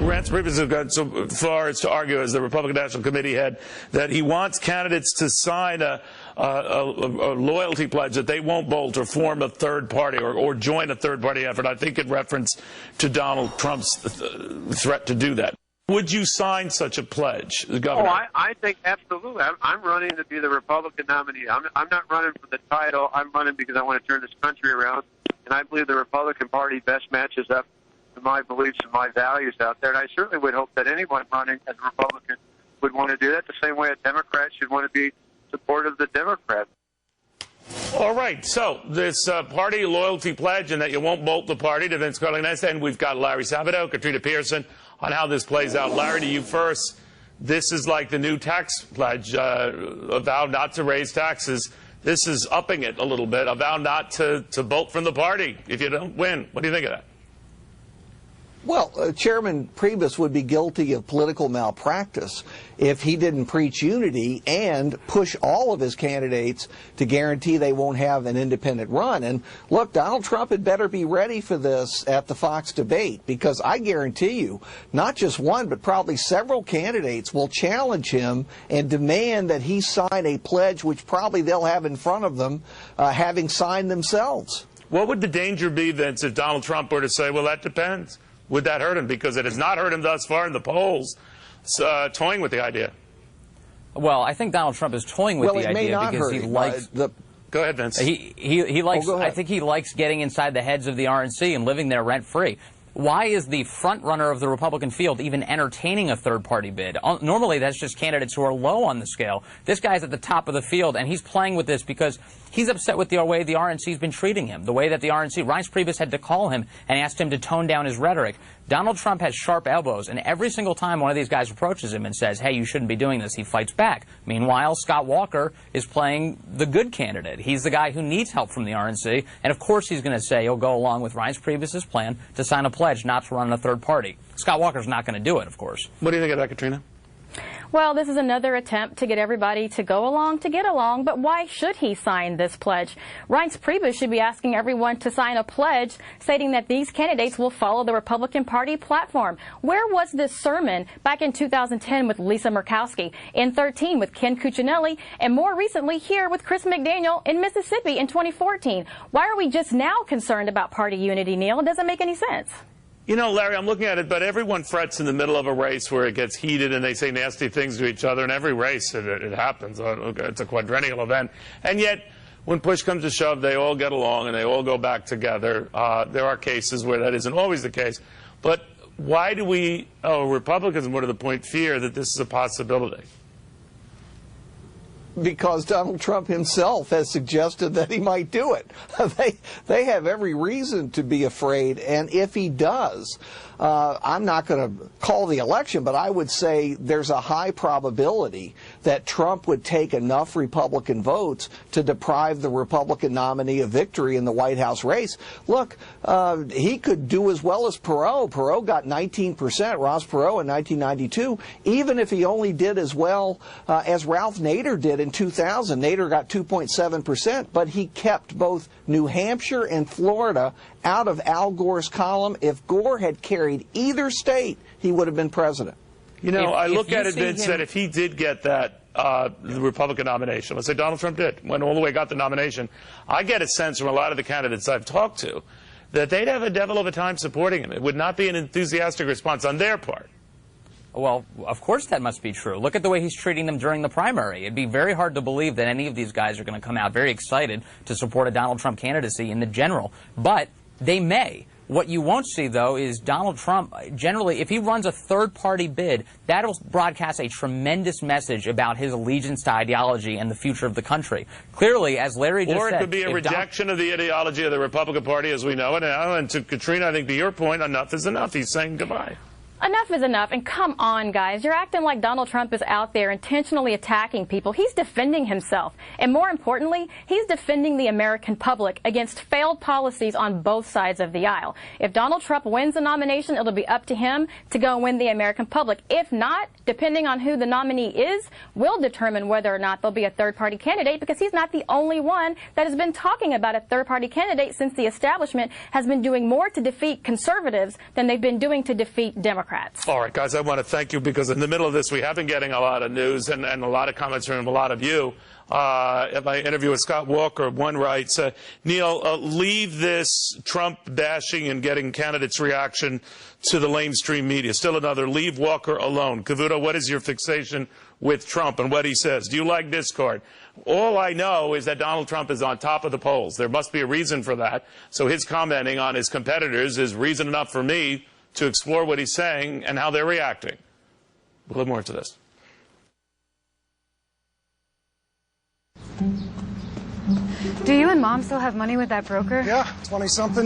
Reince Priebus has gone so far as to argue, as the Republican National Committee head, that he wants candidates to sign a loyalty pledge that they won't bolt or form a third party or join a third party effort. I think in reference to Donald Trump's threat to do that. Would you sign such a pledge, Governor? Oh, I think absolutely. I'm running to be the Republican nominee. I'm not running for the title. I'm running because I want to turn this country around, and I believe the Republican Party best matches up to my beliefs and my values out there. And I certainly would hope that anyone running as a Republican would want to do that the same way a Democrat should want to be supportive of the Democrats. All right, so this party loyalty pledge and that you won't bolt the party to Vince Carlin. And we've got Larry Cavuto, Katrina Pierson on how this plays out. Larry, to you first. This is like the new tax pledge, a vow not to raise taxes. This is upping it a little bit, a vow not to bolt from the party if you don't win. What do you think of that? Well, Chairman Priebus would be guilty of political malpractice if he didn't preach unity and push all of his candidates to guarantee they won't have an independent run. And look, Donald Trump had better be ready for this at the Fox debate, because I guarantee you, not just one, but probably several candidates will challenge him and demand that he sign a pledge which probably they'll have in front of them, having signed themselves. What would the danger be, Vince, if Donald Trump were to say, well, that depends? Would that hurt him? Because it has not hurt him thus far in the polls, toying with the idea. Well, I think Donald Trump is toying with the idea because he likes Go ahead, Vince. He likes. I think he likes getting inside the heads of the RNC and living there rent free. Why is the front runner of the Republican field even entertaining a third-party bid? Normally, that's just candidates who are low on the scale. This guy's at the top of the field, and he's playing with this because he's upset with the way the RNC's been treating him, the way that the RNC, Reince Priebus had to call him and asked him to tone down his rhetoric. Donald Trump has sharp elbows, and every single time one of these guys approaches him and says, hey, you shouldn't be doing this, he fights back. Meanwhile, Scott Walker is playing the good candidate. He's the guy who needs help from the RNC, and of course he's going to say he'll go along with Reince Priebus's plan to sign a pledge not to run a third party. Scott Walker's not going to do it, of course. What do you think of that, Katrina? Well, this is another attempt to get everybody to go along to get along, but why should he sign this pledge? Reince Priebus should be asking everyone to sign a pledge stating that these candidates will follow the Republican Party platform. Where was this sermon back in 2010 with Lisa Murkowski, in 2013 with Ken Cuccinelli, and more recently here with Chris McDaniel in Mississippi in 2014? Why are we just now concerned about party unity, Neil? It doesn't make any sense. You know, Larry, I'm looking at it, but everyone frets in the middle of a race where it gets heated and they say nasty things to each other. In every race, it happens. It's a quadrennial event. And yet, when push comes to shove, they all get along and they all go back together. There are cases where that isn't always the case. But why do we, Republicans, more to the point, fear that this is a possibility? Because Donald Trump himself has suggested that he might do it. They have every reason to be afraid, and if he does, I'm not going to call the election, but I would say there's a high probability that Trump would take enough Republican votes to deprive the Republican nominee of victory in the White House race. Look, he could do as well as Perot. Perot got 19%, Ross Perot in 1992, even if he only did as well as Ralph Nader did in 2000. Nader got 2.7%, but he kept both New Hampshire and Florida out of Al Gore's column. If Gore had carried either state, he would have been president. You know, I look at it, Vince, that if he did get that, the Republican nomination, let's say Donald Trump did, went all the way, got the nomination, I get a sense from a lot of the candidates I've talked to that they'd have a devil of a time supporting him. It would not be an enthusiastic response on their part. Well, of course that must be true. Look at the way he's treating them during the primary. It'd be very hard to believe that any of these guys are going to come out very excited to support a Donald Trump candidacy in the general. But they may. What you won't see, though, is Donald Trump, generally, if he runs a third-party bid, that'll broadcast a tremendous message about his allegiance to ideology and the future of the country. Clearly, as Larry just said... Or it could be a rejection of the ideology of the Republican Party as we know it now. And to Katrina, I think to your point, enough is enough. He's saying goodbye. Enough is enough, and come on, guys. You're acting like Donald Trump is out there intentionally attacking people. He's defending himself, and more importantly, he's defending the American public against failed policies on both sides of the aisle. If Donald Trump wins the nomination, it'll be up to him to go win the American public. If not, depending on who the nominee is, will determine whether or not there'll be a third-party candidate, because he's not the only one that has been talking about a third-party candidate since the establishment has been doing more to defeat conservatives than they've been doing to defeat Democrats. Democrats. All right, guys, I want to thank you because in the middle of this, we have been getting a lot of news and a lot of comments from a lot of you. In my interview with Scott Walker, one writes, Neil, leave this Trump bashing and getting candidates' reaction to the mainstream media. Still another, leave Walker alone. Cavuto, what is your fixation with Trump and what he says? Do you like discord? All I know is that Donald Trump is on top of the polls. There must be a reason for that. So his commenting on his competitors is reason enough for me to explore what he's saying and how they're reacting. We'll have more to this. Do you and Mom still have money with that broker? Yeah, 20-something